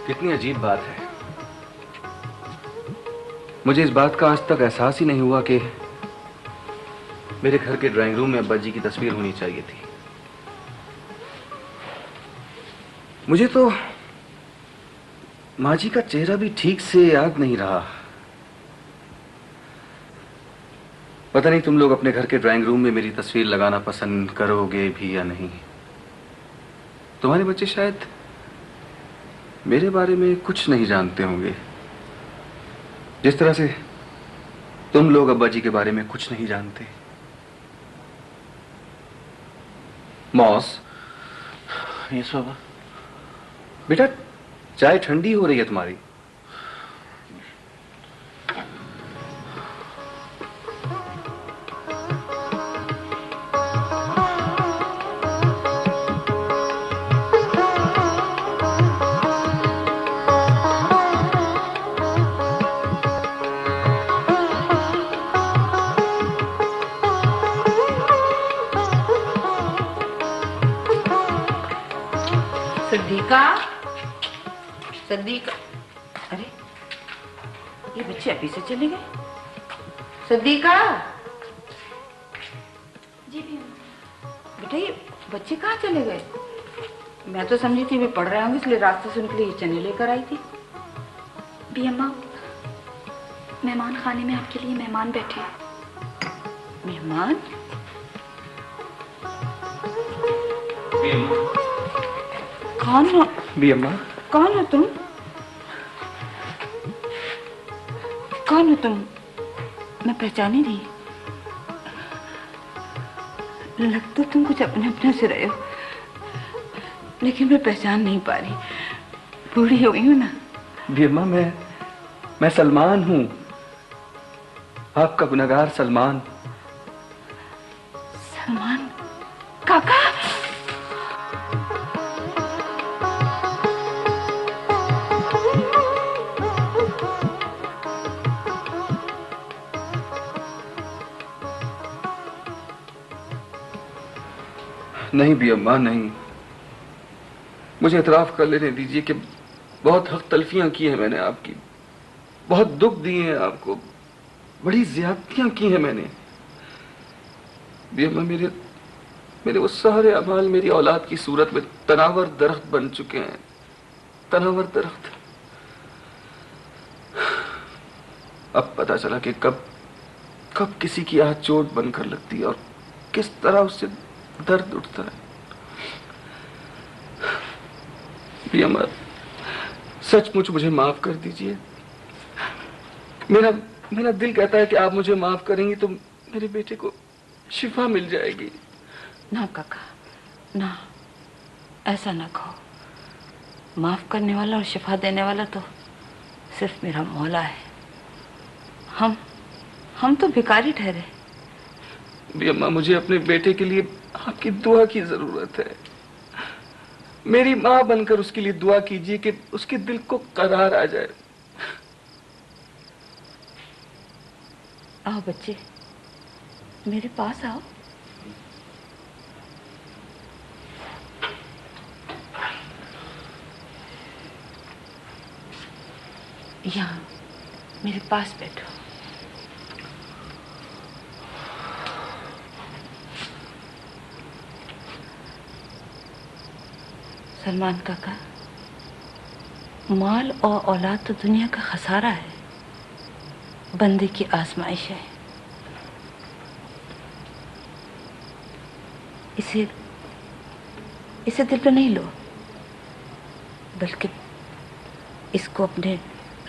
कितनी अजीब बात है, मुझे इस बात का आज तक एहसास ही नहीं हुआ कि मेरे घर के ड्राइंग रूम में अब्बा जी की तस्वीर होनी चाहिए थी। मुझे तो माँ जी का चेहरा भी ठीक से याद नहीं रहा। पता नहीं तुम लोग अपने घर के ड्राइंग रूम में मेरी तस्वीर लगाना पसंद करोगे भी या नहीं। तुम्हारे बच्चे शायद मेरे बारे में कुछ नहीं जानते होंगे, जिस तरह से तुम लोग अब्बा जी के बारे में कुछ नहीं जानते। मॉस, यस बाबा। बेटा चाय ठंडी हो रही है तुम्हारी। सदीका, अरे ये बच्चे अभी से चले गए। सदीका। जी भी बेटा ये बच्चे कहाँ चले गए? मैं तो समझी थी वे पढ़ रहे होंगे, इसलिए रास्ते से उनके लिए चने लेकर आई थी। भी अम्मा, मेहमान खाने में आपके लिए मेहमान बैठे हैं। मेहमान? कौन हो? भी अम्मा। कौन हो तुम? कौन हो तुम? मैं पहचानी नहीं। लग तो तुम कुछ अपने अपने से रहे हो, लेकिन मैं पहचान नहीं पा रही। बूढ़ी हो गई हूं ना। भी अम्मा, मैं सलमान हूं, आपका गुनहगार सलमान। सलमान काका? नहीं भी अम्मा, नहीं। मुझे इतराफ कर लेने दीजिए कि बहुत हक तलफियां की हैं मैंने आपकी, बहुत दुख दिए हैं आपको, बड़ी ज्यादतियां की हैं मैंने। भी अम्मा, मेरे वो सारे अमाल मेरी औलाद की सूरत में तनावर दरख्त बन चुके हैं, तनावर दरख्त। अब पता चला कि कब किसी की आह चोट बनकर लगती है और किस तरह उससे दर्द उठता है। भी अम्मा, सचमुच मुझे माफ कर दीजिए। मेरा दिल कहता है कि आप मुझे माफ करेंगी तो मेरे बेटे को शिफा मिल जाएगी। ना काका, ना, ऐसा ना कहो। माफ करने वाला और शिफा देने वाला तो सिर्फ मेरा मौला है। हम तो भिखारी ठहरे। भी अम्मा, मुझे अपने बेटे के लिए आपकी दुआ की जरूरत है। मेरी माँ बनकर उसके लिए दुआ कीजिए कि उसके दिल को करार आ जाए। आओ बच्चे, मेरे पास आओ। यहाँ मेरे पास बैठो। सलमान काका, माल और औलाद तो दुनिया का खसारा है, बंदे की आजमाइश है। इसे दिल पे नहीं लो, बल्कि इसको अपने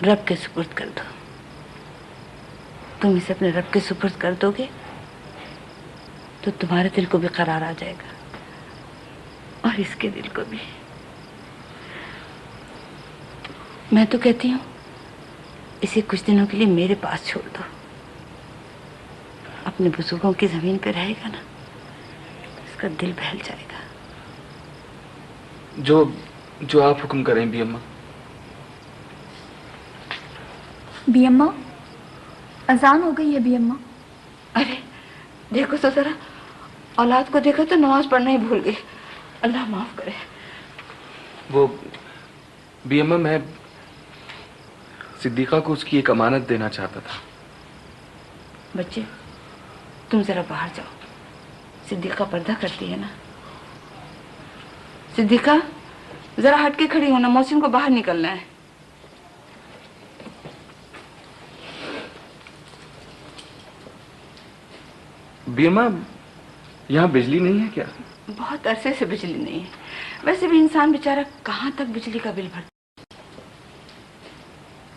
रब के सुपुर्द कर दो। तुम इसे अपने रब के सुपुर्द कर दोगे तो तुम्हारे दिल को भी करार आ जाएगा और इसके दिल को भी। मैं तो कहती हूँ इसे कुछ दिनों के लिए मेरे पास छोड़ दो। अपने बुजुर्गों की जमीन पे रहेगा ना, इसका दिल बहल जाएगा। जो जो आप हुक्म करें बी अम्मा। बी अम्मा, अजान हो गई है बी अम्मा। अरे देखो तो जरा, औलाद को देखा तो नमाज पढ़ना ही भूल गई। अल्लाह माफ करे। वो बी अम्मा, मैं सिद्दीका को उसकी एक अमानत देना चाहता था। बच्चे तुम जरा बाहर जाओ, सिद्दीका पर्दा करती है ना। सिद्दीका जरा हट के खड़ी होना, मौसिन को बाहर निकलना है। बी अम्मा, यहाँ बिजली नहीं है क्या? बहुत अरसे से बिजली नहीं है। वैसे भी इंसान बेचारा कहाँ तक बिजली का बिल भरता।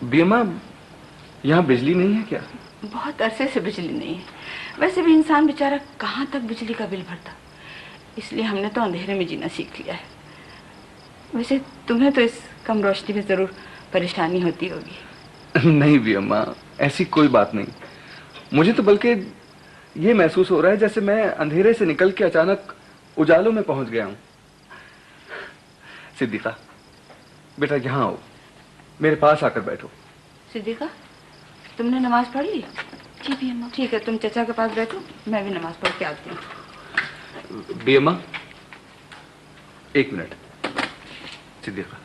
बी अम्मा, यहाँ बिजली नहीं है क्या? बहुत अरसे से बिजली नहीं है। वैसे भी इंसान बेचारा कहाँ तक बिजली का बिल भरता। इसलिए हमने तो अंधेरे में जीना सीख लिया है। वैसे तुम्हें तो इस कम रोशनी में जरूर परेशानी होती होगी। नहीं बी अम्मा, ऐसी कोई बात नहीं। मुझे तो बल्कि ये महसूस हो रहा है जैसे मैं अंधेरे से निकल के अचानक उजालों में पहुंच गया हूं। सिद्दीका बेटा, यहाँ आओ, मेरे पास आकर बैठो। सिद्दीका, तुमने नमाज पढ़ ली? जी बी अम्मा। ठीक है, तुम चचा के पास बैठो, मैं भी नमाज पढ़ के आती हूँ। बी अम्मा, एक मिनट। सिद्दीका,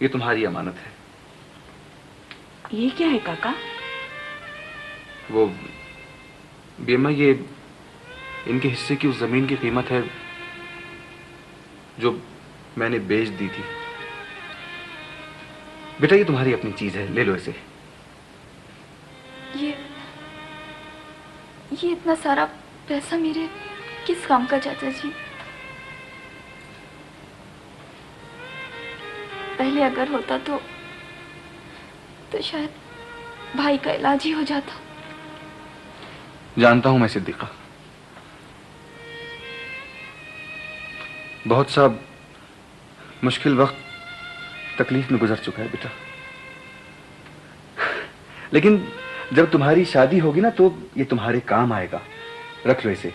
ये तुम्हारी अमानत है। ये क्या है काका? वो बी अम्मा, ये इनके हिस्से की उस जमीन की कीमत है जो मैंने बेच दी थी। बेटा, ये तुम्हारी अपनी चीज है, ले लो इसे। ये इतना सारा पैसा मेरे किस काम का चाचा जी? पहले अगर होता तो शायद भाई का इलाज ही हो जाता। जानता हूं मैं सिद्दीका, बहुत सा मुश्किल वक्त तकलीफ में गुजर चुका है बेटा। लेकिन जब तुम्हारी शादी होगी ना, तो ये तुम्हारे काम आएगा। रख लो इसे।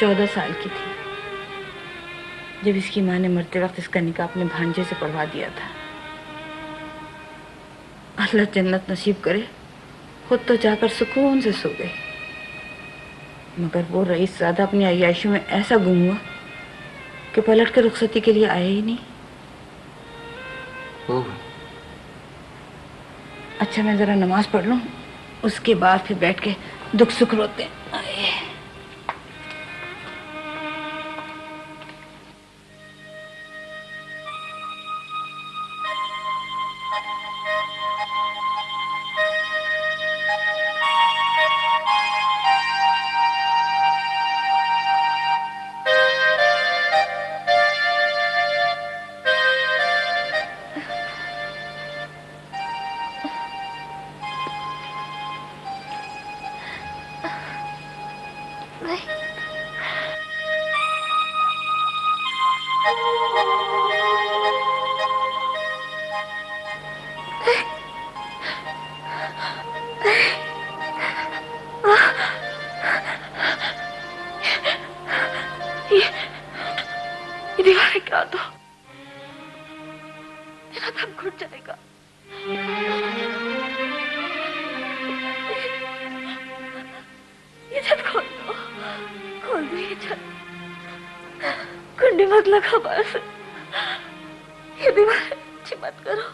चौदह साल की थी जब इसकी माँ ने मरते वक्त इसका निकाह अपने भांजे से पढ़वा दिया था। अल्लाह जन्नत नसीब करे, खुद तो जाकर सुकून से सो गई, मगर वो रईस ज़्यादा अपनी अय्याशों में ऐसा गुम हुआ कि पलट के रुखसती के लिए आया ही नहीं। ओह, अच्छा, मैं ज़रा नमाज पढ़ लूँ, उसके बाद फिर बैठ के दुख सुख रोते हैं। छत, कुंडी मत लगा बाहर से, ये दीवार अच्छी मत करो।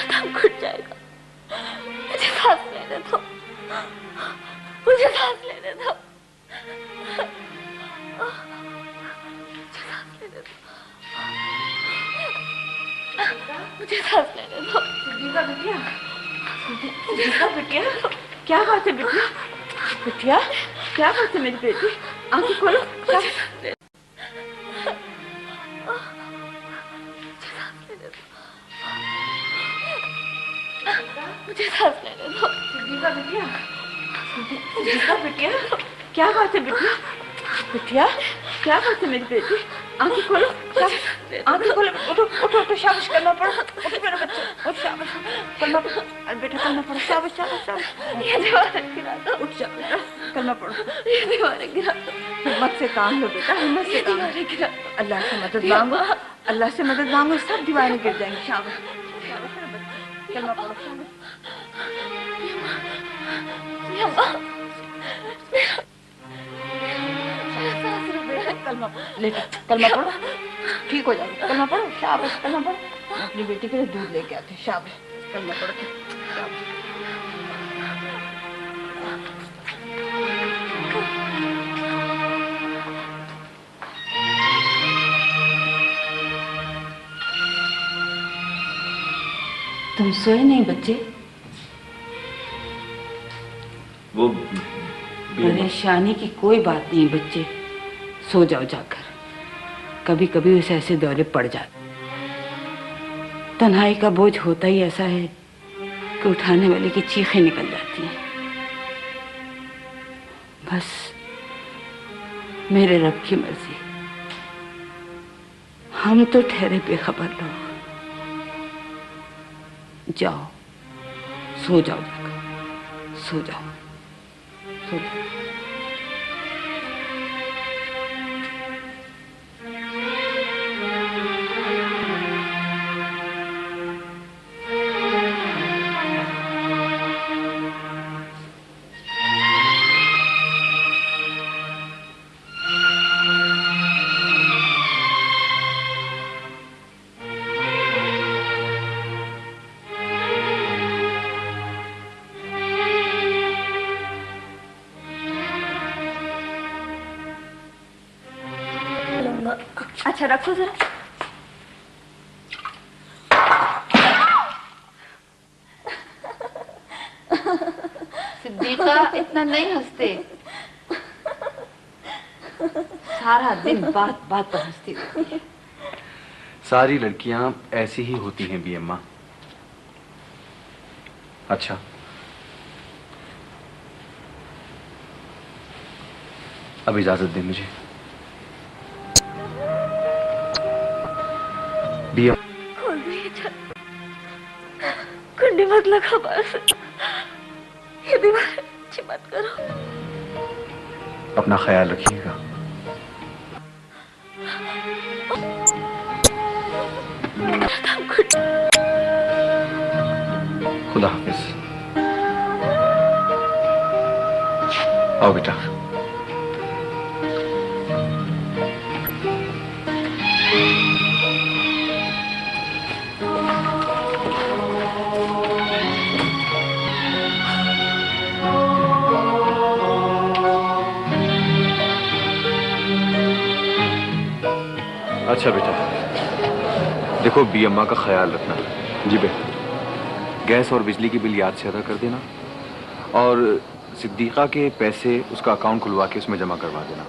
दम घुट जाएगा, मुझे सांस लेने दो, मुझे सांस लेने दो, मुझे सांस लेने दो, मुझे सांस लेने दो। दीदा बिटिया, दीदा बिटिया, क्या बात है बिटिया? बिटिया, क्या बात है मेरी बेटी? आंखें खोलो। क्या मुझे सांस लेने दो। दीदा बिटिया, दीदा बिटिया, क्या बात है बिटिया? बिटिया, क्या बात है मेरी बेटी? आंखें खोलो। आंखें खोलो। उठो उठो उठो, शाबाश करना पड़ो। उठो मेरा बच्चा, उठ शाबाश करना पड़ो। अरे बेटा करना पड़ो, शाबाश शाबाश शाबाश। ये दीवार गिरा दो, उठ जा बेटा, करना पड़ो। ये दीवार गिरा दो, हिम्मत से काम लो बेटा, हिम्मत से काम लो। गिरा दो। अल्लाह से मदद मांगो, अल्लाह से मदद मांगो, सब दीवारें गिर जाएंगी। शाबाश शाबाश मेरा बच्चा, करना पड़ो। शाबाश। कलमा पढ़ो, लेटो, कलमा पढ़ो, ठीक हो जाएगा। कलमा पढ़ो, शाबाश, कलमा पढ़ो। अपनी बेटी के लिए दूध लेके आते, शाबाश, कलमा पढ़ो, शाबाश। तुम सोए नहीं बच्चे? वो परेशानी की कोई बात नहीं बच्चे, सो जाओ जाकर। कभी कभी उसे ऐसे दौरे पड़ जाते। तन्हाई का बोझ होता ही ऐसा है कि उठाने वाले की चीखें निकल जाती हैं। बस मेरे रब की मर्जी, हम तो ठहरे बेखबर लोग। जाओ, सो जाओ जाकर, सो जाओ, सो जाओ। अच्छा रखो जरा। सिद्दीका, इतना नहीं हंसते। सारा दिन बात बात पर हंसती रहती है। सारी लड़कियां ऐसी ही होती हैं बी अम्मा। अच्छा, अब इजाजत दे मुझे। बी अम्मा, खोल दो ये छत, कुंडी मत लगा बाहर से, ये दीवार अच्छी मत करो। अपना ख्याल रखिएगा। खुदा हाफिज। आओ बेटा। अच्छा बेटा, देखो बी अम्मा का ख्याल रखना। जी बेटा, गैस और बिजली की बिल याद से अदा कर देना, और सिद्दीका के पैसे उसका अकाउंट खुलवा के उसमें जमा करवा देना।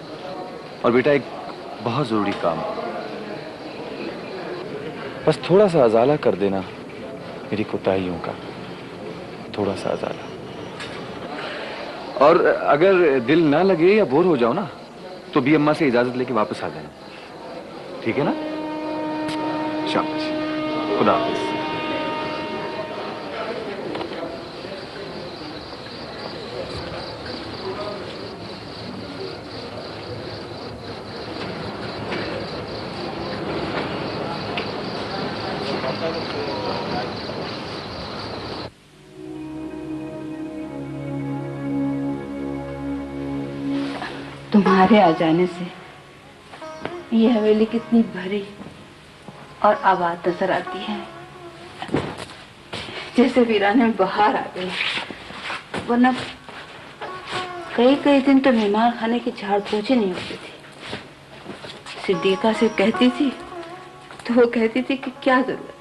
और बेटा एक बहुत ज़रूरी काम, बस थोड़ा सा अजाला कर देना मेरी कोताहियों का, थोड़ा सा अजाला। और अगर दिल ना लगे या बोर हो जाओ ना, तो बी अम्मा से इजाज़त लेके वापस आ जाना, ठीक है ना? शाबाश, खुदा हाफिज। तुम्हारे आ जाने से ये हवेली कितनी भरी और आबाद नजर आती है, जैसे वीराने में बाहर आ गई। वरना कई कई दिन तो मेहमान खाने की झाड़ पोछी नहीं होती थी। सिद्दीका से कहती थी तो वो कहती थी कि क्या जरूरत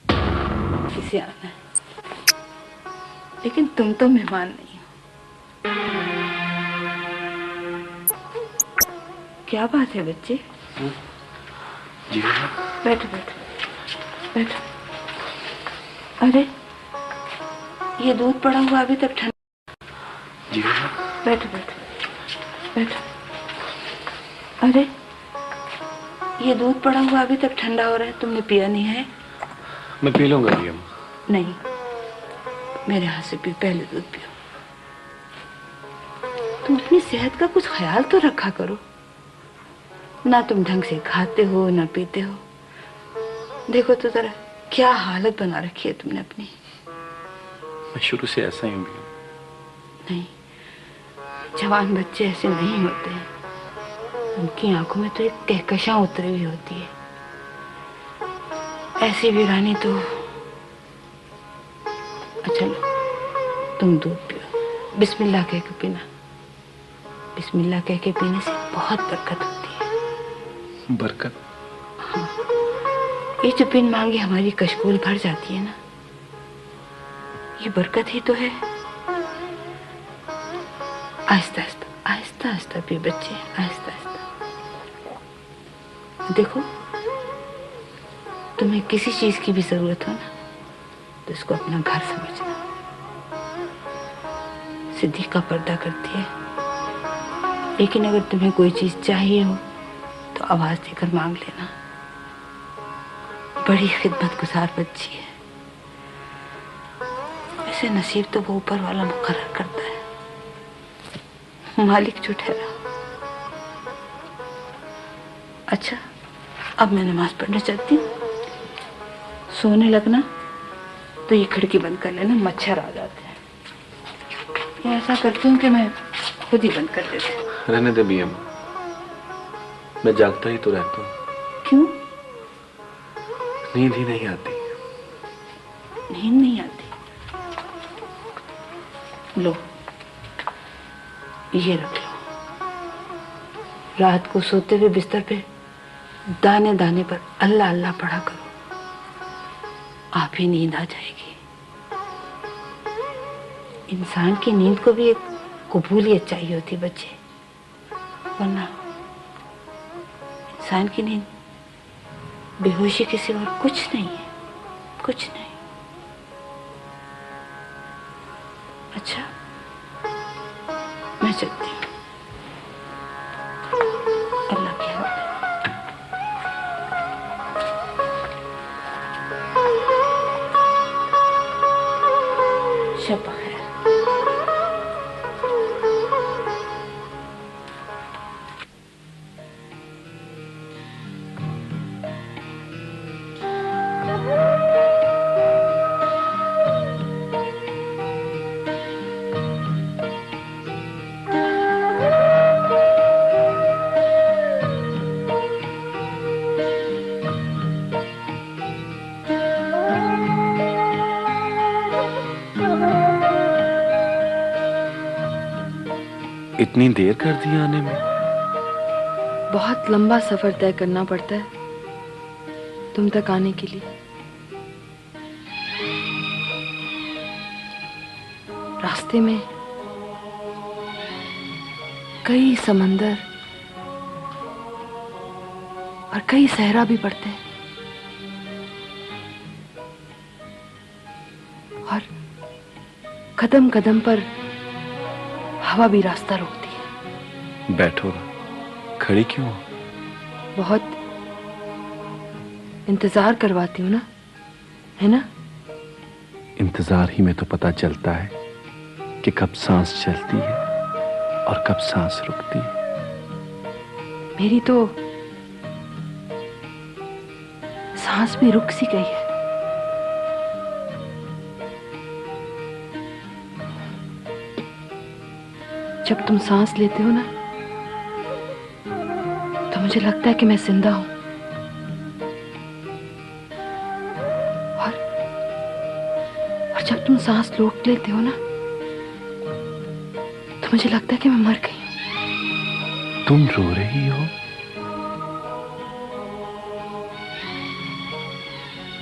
है किसे आना है, लेकिन तुम तो मेहमान नहीं हो। क्या बात है बच्चे? जी बैठो बैठो बैठो। अरे ये दूध पड़ा हुआ अभी तक ठंडा। जी बैठो बैठो बैठो। अरे ये दूध पड़ा हुआ अभी तक ठंडा हो रहा है, तुमने पिया नहीं है? मैं पी लूंगा जी अम्मा। नहीं, मेरे हाथ से पी, पहले दूध पियो। तुम अपनी सेहत का कुछ ख्याल तो रखा करो ना। तुम ढंग से खाते हो ना पीते हो। देखो तो जरा क्या हालत बना रखी है तुमने अपनी। मैं शुरू से ऐसा ही हूँ। नहीं, जवान बच्चे ऐसे नहीं होते हैं। उनकी आंखों में तो एक कहकशां उतरी हुई होती है। ऐसी वीरानी तो। अच्छा लो, तुम दूध पियो। बिस्मिल्लाह कह के पीना। बिस्मिल्लाह कह के पीने से बहुत बरकत होती है। बरकत? हाँ, ये जो बिन मांगे हमारी कशकोल भर जाती है ना, ये बरकत ही तो है। आहिस्ता आहिस्ता आहिस्ता आहिस्ता पियो बच्चे, आहिस्ता आहिस्ता। देखो, तुम्हें किसी चीज की भी जरूरत हो ना तो इसको अपना घर समझना। सिद्दीका पर्दा करती है, लेकिन अगर तुम्हें कोई चीज चाहिए हो तो आवाज देकर मांग लेना। बड़ी खिदमतगुजार बच्ची है। ऐसे नसीब तो वो ऊपर वाला मुकर्रर करता है, मालिक जो ठहरा। अच्छा, अब मैं नमाज पढ़ने चलती हूँ। सोने लगना तो ये खिड़की बंद कर लेना, मच्छर आ जाते हैं। या ऐसा करती हूँ कि मैं खुद ही बंद कर देती हूँ। रहने दे बीएम, मैं जागता ही तो रहता हूँ। क्यों? नींद ही नहीं आती। नींद नहीं आती? लो, ये रख लो। रात को सोते हुए बिस्तर पे दाने दाने पर अल्लाह अल्लाह पढ़ा करो, आप ही नींद आ जाएगी। इंसान की नींद को भी एक कबूलियत चाहिए होती बच्चे, वरना इंसान की नींद बेहोशी के सिवा और कुछ नहीं है, कुछ नहीं। अच्छा, मैं चलती हूँ। अल्लाह की हौले। शब बखैर। इतनी देर कर दी आने में? बहुत लंबा सफर तय करना पड़ता है तुम तक आने के लिए। रास्ते में कई समंदर और कई सहरा भी पड़ते हैं, और कदम कदम पर हवा भी रास्ता रोकती है। बैठो, खड़ी क्यों? बहुत इंतजार करवाती हूँ ना, है ना? इंतजार ही में तो पता चलता है कि कब सांस चलती है और कब सांस रुकती है। मेरी तो सांस भी रुक सी गई है। जब तुम सांस लेते हो ना तो मुझे लगता है कि मैं जिंदा हूं। और जब तुम सांस रोक लेते हो ना तो मुझे लगता है कि मैं मर गई हूं। तुम रो रही हो?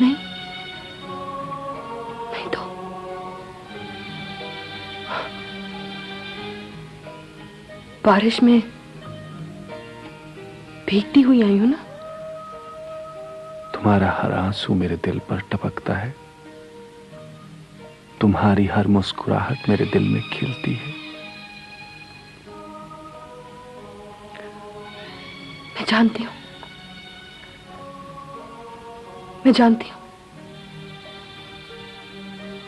नहीं, नहीं तो बारिश में भीगती हुई आई हूं ना। तुम्हारा हर आंसू मेरे दिल पर टपकता है, तुम्हारी हर मुस्कुराहट मेरे दिल में खिलती है। मैं जानती हूं, मैं जानती हूं,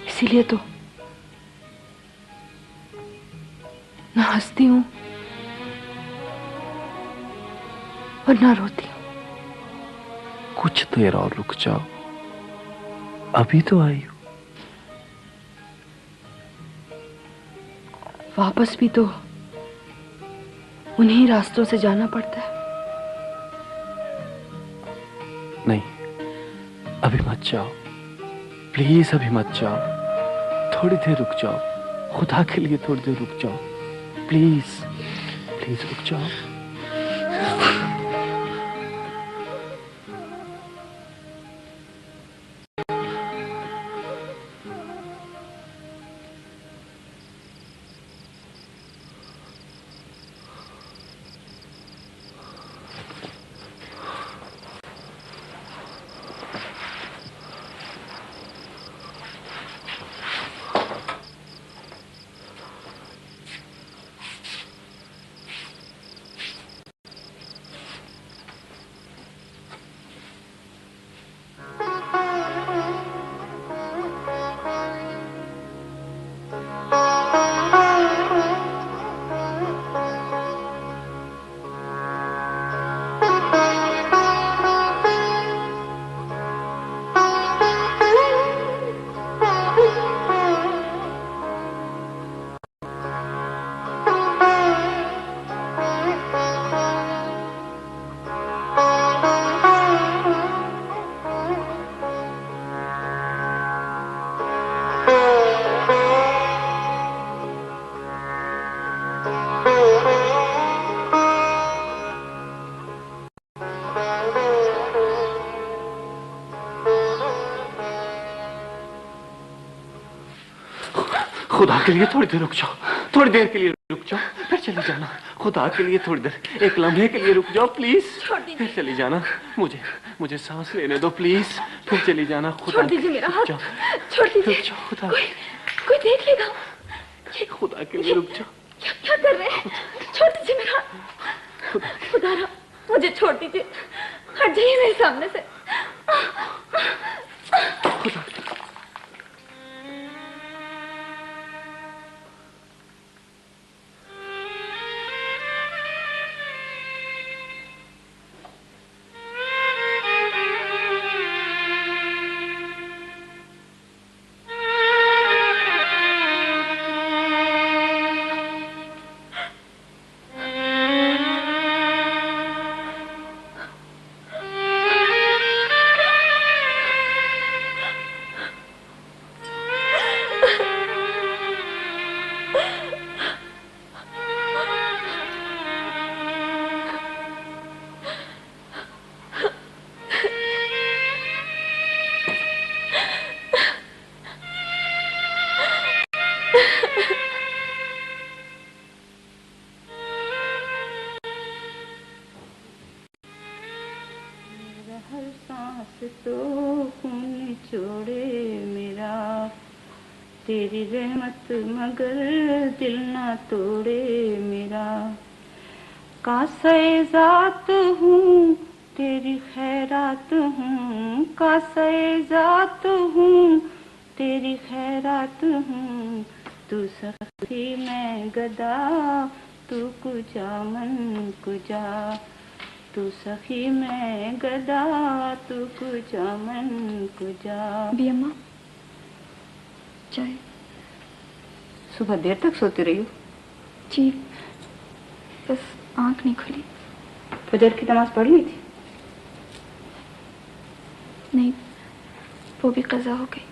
इसीलिए तो ना हंसती हूं और ना रोती हूं। कुछ देर और रुक जाओ, अभी तो आई हो। वापस भी तो उन्हीं रास्तों से जाना पड़ता है। नहीं, अभी मत जाओ, प्लीज अभी मत जाओ, थोड़ी देर रुक जाओ, खुदा के लिए थोड़ी देर रुक जाओ, प्लीज प्लीज रुक जाओ। खुदा के लिए थोड़ी देर रुक जाओ, थोड़ी देर के लिए रुक जाओ, फिर चली जाना। खुदा के लिए थोड़ी देर, एक लम्हे के लिए रुक जाओ प्लीज, फिर चली जाना। मुझे सांस लेने दो प्लीज, फिर चली जाना। खुदा छोड़ दीजिए मेरा हाथ, छोड़ दीजिए। खुदा कोई देख लेगा। खुदा के लिए रुक जाओ। क्या कर रहे हैं? छोड़ दीजिए मेरा हाथ। खुदा मुझे छोड़ दीजिए, हट जाइए मेरे सामने से। खुदा तो खून छोड़े मेरा, तेरी रहमत मगर दिल ना तोड़े मेरा। कासे ज़ात हूँ तेरी खैरात हूँ, कासे ज़ात हूँ तेरी खैरात हूँ। तू सखी मैं गदा, तू कुजा मन कुजा, तू सखी मैं गदा, तू कुजा मन कुजा। बियम्मा चाय। सुबह देर तक सोती रही हो, जी, बस आंख नहीं खुली। फजर की नमाज पढ़ ली थी? नहीं, वो भी कज़ा हो गई।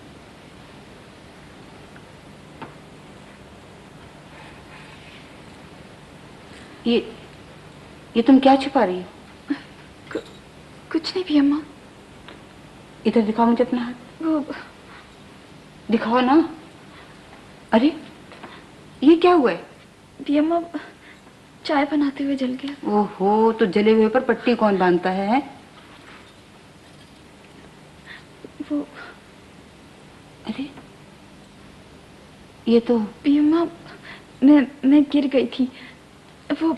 ये तुम क्या छुपा रही हो? कुछ नहीं भी अम्मा। इधर दिखाओ मुझे अपना हाथ। वो दिखाओ ना। अरे ये क्या हुआ है? भी अम्मा, चाय बनाते हुए जल गया। ओहो, तो जले हुए पर पट्टी कौन बांधता है? वो अरे ये तो भी अम्मा, मैं गिर गई थी। वो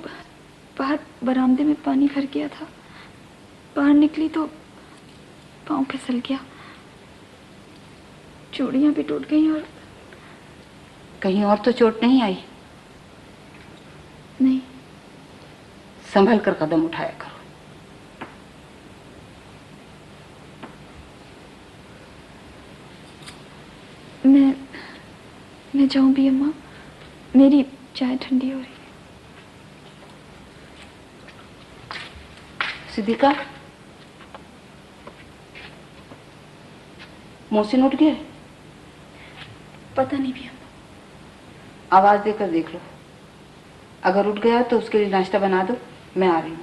बाहर बरामदे में पानी भर गया था, बाहर निकली तो पाँव फिसल गया, चूड़ियाँ भी टूट गई। और कहीं और तो चोट नहीं आई? नहीं। संभल कर कदम उठाया करो। मैं जाऊं भी अम्मा? मेरी चाय ठंडी हो रही है। सिद्दीका, मोहसिन उठ गया? पता नहीं भी अम्मा। आवाज देकर देख लो, अगर उठ गया तो उसके लिए नाश्ता बना दो, मैं आ रही हूँ।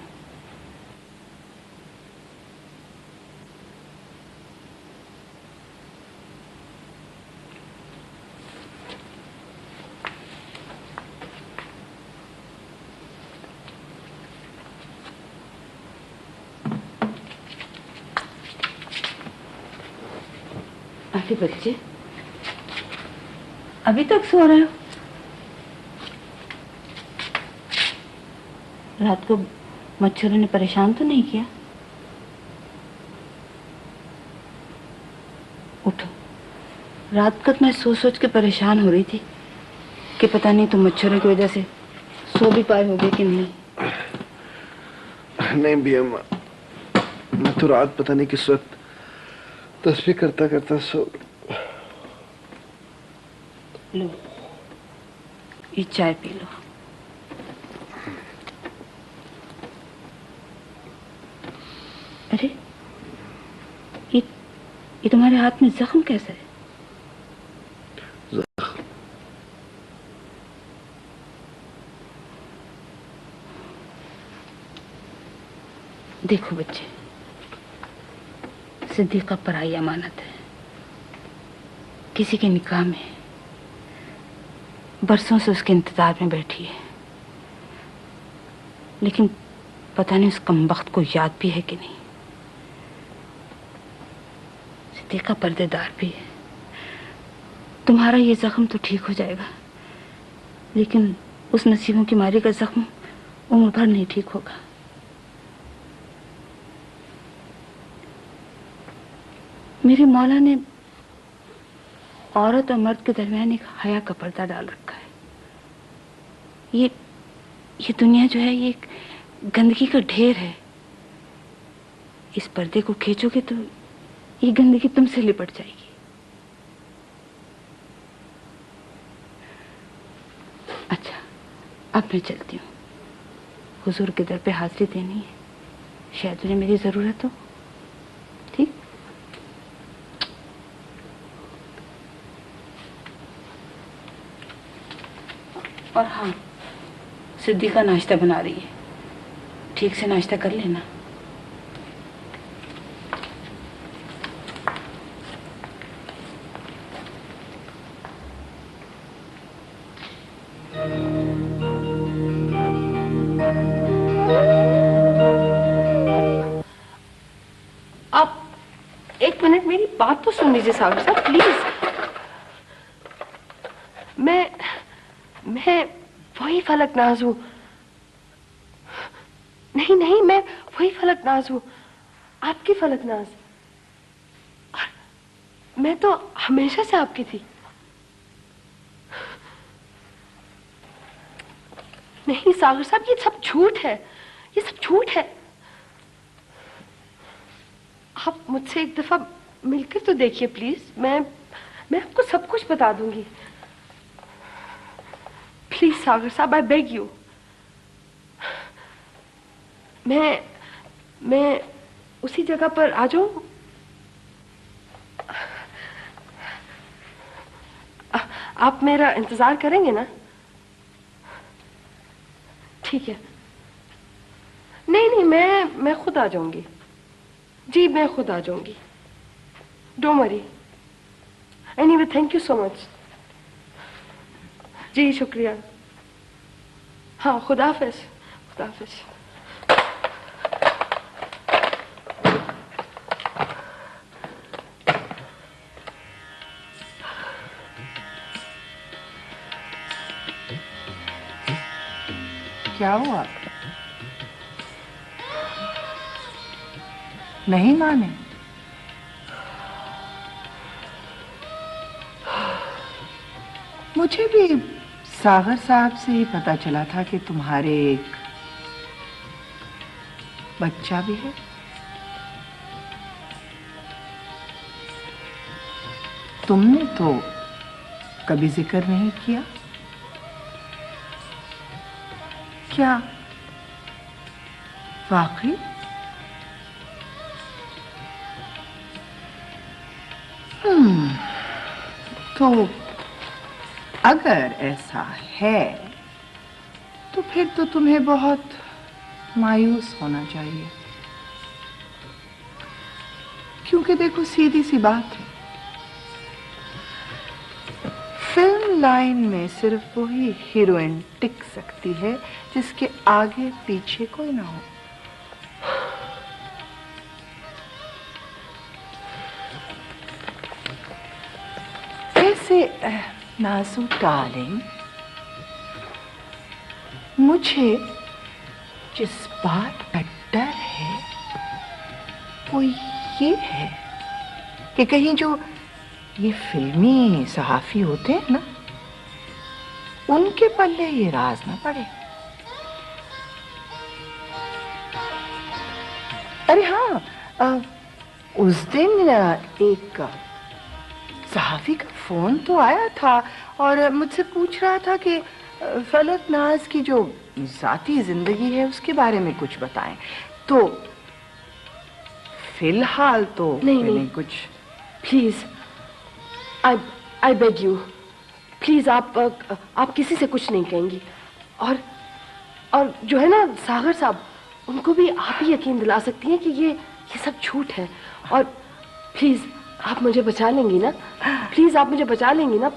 अरे बच्चे, अभी तक सो रहे हो? रात को मच्छरों ने परेशान तो नहीं किया? उठो। रात को मैं सोच सोच के परेशान हो रही थी कि पता नहीं तुम मच्छरों की वजह से सो भी पाए होगे कि नहीं। नहीं भी अम्मा, मैं तो रात पता नहीं किस वक्त तस्बीह करता करता सो। लो, ये चाय पी लो। अरे ये तुम्हारे हाथ में जख्म कैसा है? जख्म? देखो बच्चे, सिद्दीका पराई अमानत है। किसी के निकाह में बरसों से उसके इंतजार में बैठी है, लेकिन पता नहीं उस कमबख्त को याद भी है कि नहीं। सिद्दीका पर्देदार भी है। तुम्हारा ये जख्म तो ठीक हो जाएगा, लेकिन उस नसीबों की मारी का जख्म उम्र भर नहीं ठीक होगा। मेरे मौला ने औरत और मर्द के दरमियान एक हया का पर्दा डाल रखा है। ये दुनिया जो है, ये एक गंदगी का ढेर है। इस पर्दे को खींचोगे तो ये गंदगी तुमसे लिपट जाएगी। अच्छा, अब मैं चलती हूँ। हुजूर के दर पे हाजिरी देनी है, शायद उन्हें मेरी जरूरत हो। ठीक? और हाँ, सिद्दीका नाश्ता बना रही है, ठीक से नाश्ता कर लेना। आप एक मिनट मेरी बात तो सुन लीजिए सागर साहब, प्लीज। मैं वही फलकनाज हूँ। नहीं नहीं, मैं वही फलकनाज हूँ, आपकी फलकनाज। और मैं तो हमेशा से आपकी थी। नहीं सागर साहब, ये सब झूठ है, ये सब झूठ है। आप मुझसे एक दफा मिलकर तो देखिए प्लीज। मैं आपको सब कुछ बता दूंगी। प्लीज सागर साहब, आई बेग यू। मैं उसी जगह पर आ जाऊं? आप मेरा इंतजार करेंगे ना? ठीक है। नहीं, मैं खुद आ जाऊंगी। जी, मैं खुद आ जाऊंगी। Don't worry. Anyway, thank you so much. जी शुक्रिया। हाँ, खुदा हाफिज। खुदा हाफिज। क्या हुआ? नहीं माने? मुझे भी सागर साहब से ही पता चला था कि तुम्हारे एक बच्चा भी है। तुमने तो कभी जिक्र नहीं किया। क्या वाकई? तो अगर ऐसा है तो फिर तो तुम्हें बहुत मायूस होना चाहिए, क्योंकि देखो सीधी सी बात है, फिल्म लाइन में सिर्फ वही हीरोइन टिक सकती है जिसके आगे पीछे कोई ना हो। वैसे नाज़ू डार्लिंग, मुझे जिस बात का डर है वो ये है कि कहीं जो ये फिल्मी सहाफी होते हैं ना, उनके पल्ले ये राज ना पड़े। अरे हाँ, उस दिन एक सहाफी का फोन तो आया था और मुझसे पूछ रहा था कि फलक नाज की जो जाती जिंदगी है उसके बारे में कुछ बताएं। तो फिलहाल तो नहीं कुछ। Please, I beg you, please आप किसी से कुछ नहीं कहेंगी। और जो है ना सागर साहब, उनको भी आप ही यकीन दिला सकती हैं कि ये सब झूठ है। और प्लीज आप मुझे बचा लेंगी ना? प्लीज आप मुझे बचा लेंगी ना?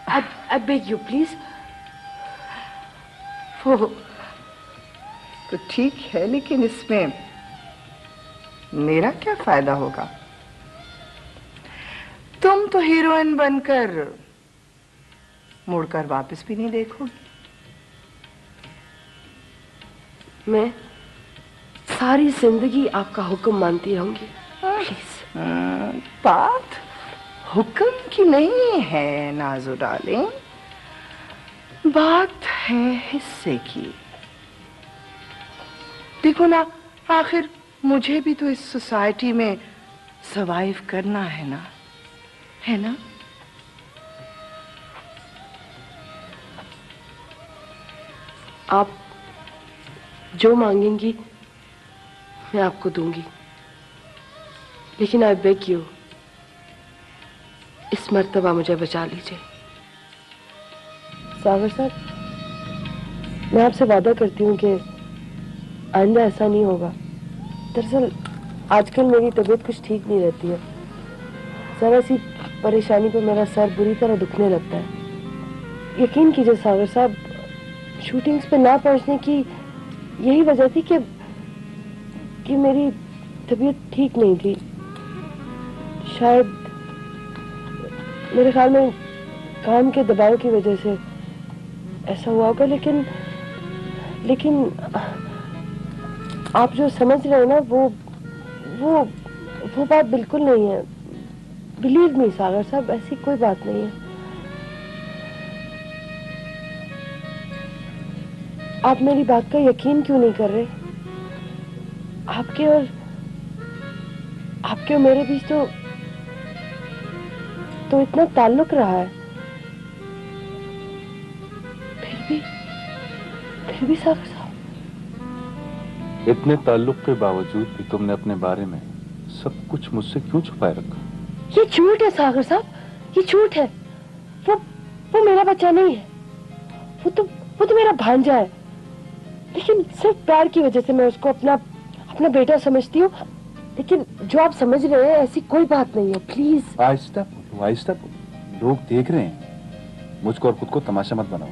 I beg you please. वो तो ठीक है, लेकिन इसमें मेरा क्या फायदा होगा? तुम तो हीरोइन बनकर मुड़कर वापस भी नहीं देखोगी। मैं सारी जिंदगी आपका हुक्म मानती रहूंगी। प्लीज। बात हुक्म की नहीं है नाज़ो डार्लिंग, बात है हिस्से की। देखो ना, आखिर मुझे भी तो इस सोसाइटी में सरवाइव करना है ना, है ना? आप जो मांगेंगी मैं आपको दूंगी, लेकिन आई बेग यू, इस मर्तबा मुझे बचा लीजिए। सागर साहब, मैं आपसे वादा करती हूँ कि आइंदा ऐसा नहीं होगा। दरअसल आजकल मेरी तबीयत कुछ ठीक नहीं रहती है। जरा सी परेशानी पर मेरा सर बुरी तरह दुखने लगता है। यकीन कीजिए सागर साहब, शूटिंग्स पे ना पहुंचने की यही वजह थी कि मेरी तबीयत ठीक नहीं थी। शायद मेरे ख्याल में काम के दबाव की वजह से ऐसा हुआ होगा, लेकिन आप जो समझ रहे हैं ना, वो बात बिल्कुल नहीं है। बिलीव मी सागर साहब, ऐसी कोई बात नहीं है। आप मेरी बात का यकीन क्यों नहीं कर रहे? आपके और मेरे बीच तो इतना ताल्लुक रहा है, फिर भी फिर भी सागर साहब, इतने ताल्लुक के बावजूद भी तुमने अपने बारे में सब कुछ मुझसे क्यों छुपाए रखा? ये झूठ है सागर साहब, ये झूठ है। वो मेरा बच्चा नहीं है। वो तो मेरा भांजा है, लेकिन सिर्फ प्यार की वजह से मैं उसको अपना बेटा समझती हूँ। लेकिन जो आप समझ रहे हैं ऐसी कोई बात नहीं है। प्लीज आहिस्ता बोलो, आहिस्ता बोलो। लोग देख रहे हैं। मुझको और खुद को तमाशा मत बनाओ।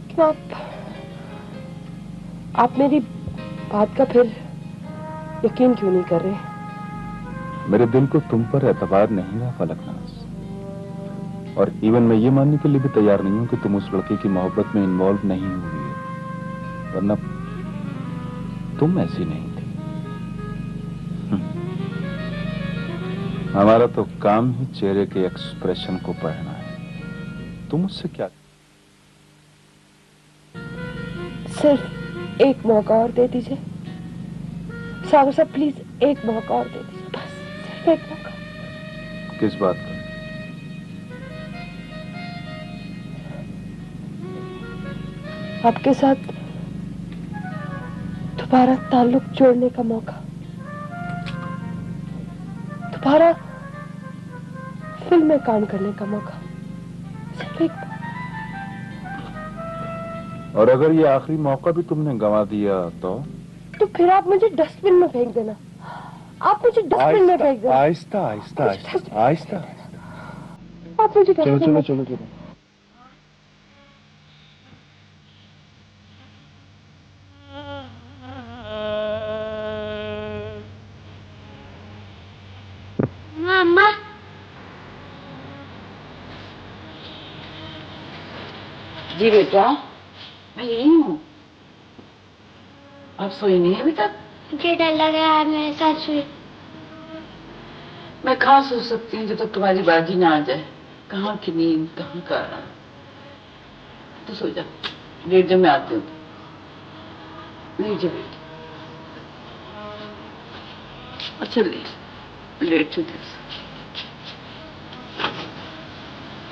क्यों आप मेरी बात का फिर यकीन क्यों नहीं कर रहे? मेरे दिल को तुम पर एतबार नहीं रहा फलकनाज, और इवन मैं ये मानने के लिए भी तैयार नहीं हूं कि तुम उस लड़के की मोहब्बत में इन्वॉल्व नहीं हुई है, वरना तुम ऐसी नहीं थी। हमारा तो काम ही चेहरे के एक्सप्रेशन को पढ़ना है। तुम उससे क्या? सिर्फ एक मौका और दे दीजिए सागर साहब, प्लीज एक मौका और दे दीजिए, बस सिर्फ एक मौका। किस बात का? आपके साथ दोबारा ताल्लुक जोड़ने का मौका, दोबारा फिल्म में काम करने का मौका, सिर्फ एक। और अगर ये आखिरी मौका भी तुमने गंवा दिया तो फिर आप मुझे डस्टबिन में फेंक देना। आप मुझे डस्टबिन में फेंक देना। आहिस्ता आहिस्ता आहिस्ता आहिस्ता। आप मुझे चलो चलो चलो चलो। मामा जी बेटा, मैं यही हूँ। आप सोई नहीं है अभी तक? मुझे डर लग रहा है, मेरे साथ सोई। मैं कहाँ सो सकती हूँ जब तक तुम्हारी बाजी ना आ जाए। कहाँ की नींद, कहाँ का आराम। तो सो जा, लेट जा, मैं आती हूँ। लेट जा बेटा। अच्छा लेट जा।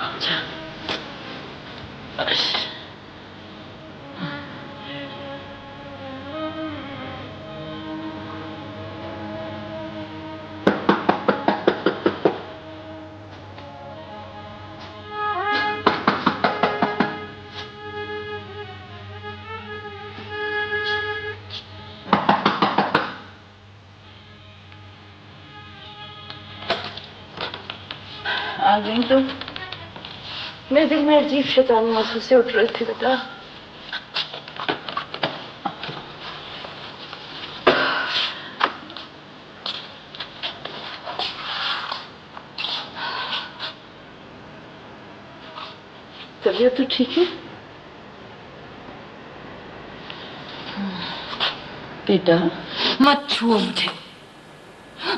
अच्छा आ गई तो मेरे दिल में अजीब शैतानी महसूस उठ रही थी बेटा। तबीयत तो ठीक है बेटा? मत छुओ मुझे,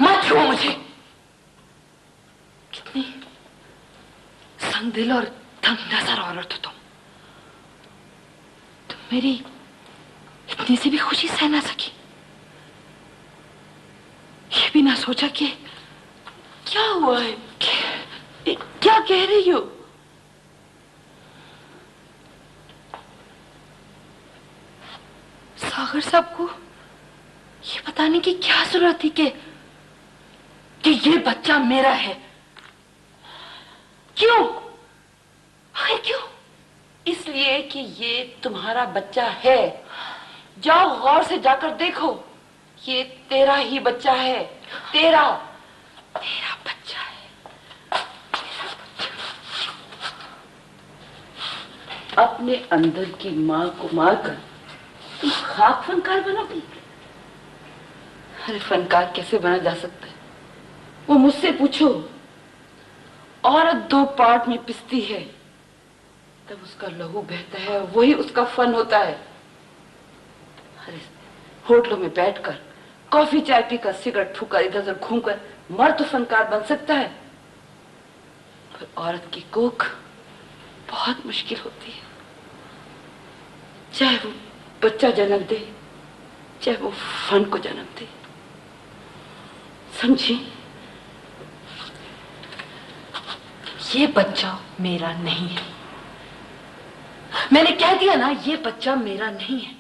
मत छुओ मुझे। कितनी संगदिल और तंग नजर औरत हो तुम मेरी इतनी सी भी खुशी सह ना सकी। ये भी ना सोचा कि क्या हुआ है, क्या कह रही हो? सागर साहब को ये बताने की क्या जरूरत थी कि ये बच्चा मेरा है? क्यों? हाँ, क्यों? इसलिए कि ये तुम्हारा बच्चा है। जाओ गौर से जाकर देखो, ये तेरा ही बच्चा है। तेरा बच्चा है। अपने अंदर की माँ को मारकर तुम खाक फनकार बनोगी? अरे फनकार कैसे बना जा सकता है? वो मुझसे पूछो। औरत दो पार्ट में पिसती है, तब उसका लहू बहता है, वही उसका फन होता है। अरे होटलों में बैठकर कॉफी चाय पीकर सिगरेट फूकर इधर उधर घूमकर मर्द तो फनकार बन सकता है, पर औरत की कोख बहुत मुश्किल होती है। चाहे वो बच्चा जन्म दे, चाहे वो फन को जन्म दे। समझी? ये बच्चा मेरा नहीं है। मैंने कह दिया ना, ये बच्चा मेरा नहीं है।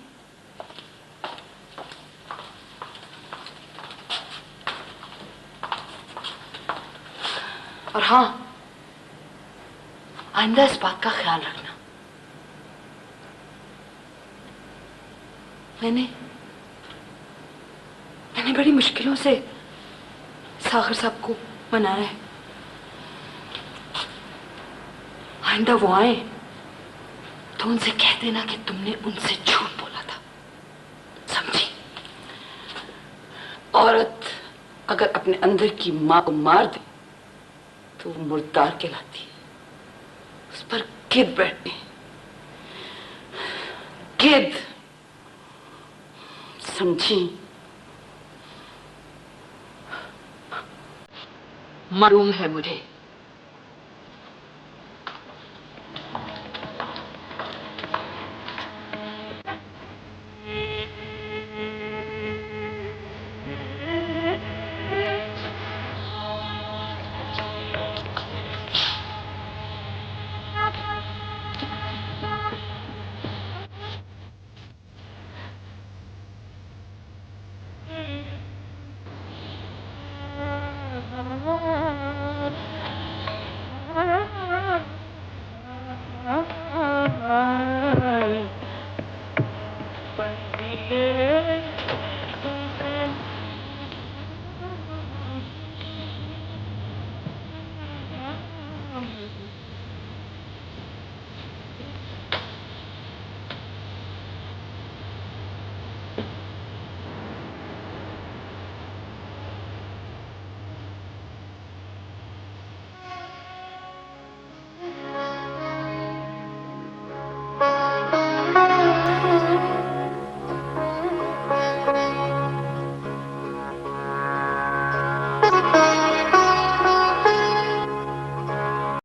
और हाँ, आइंदा इस बात का ख्याल रखना। मैंने बड़ी मुश्किलों से सागर साहब को मनाया है। आइंदा वो आए तो उनसे कह देना कि तुमने उनसे झूठ बोला था, समझी? औरत अगर अपने अंदर की मां को मार दे तो वो मुर्दार कहलाती है। उस पर गिद्ध बैठते हैं, गिद्ध, समझी? मालूम है मुझे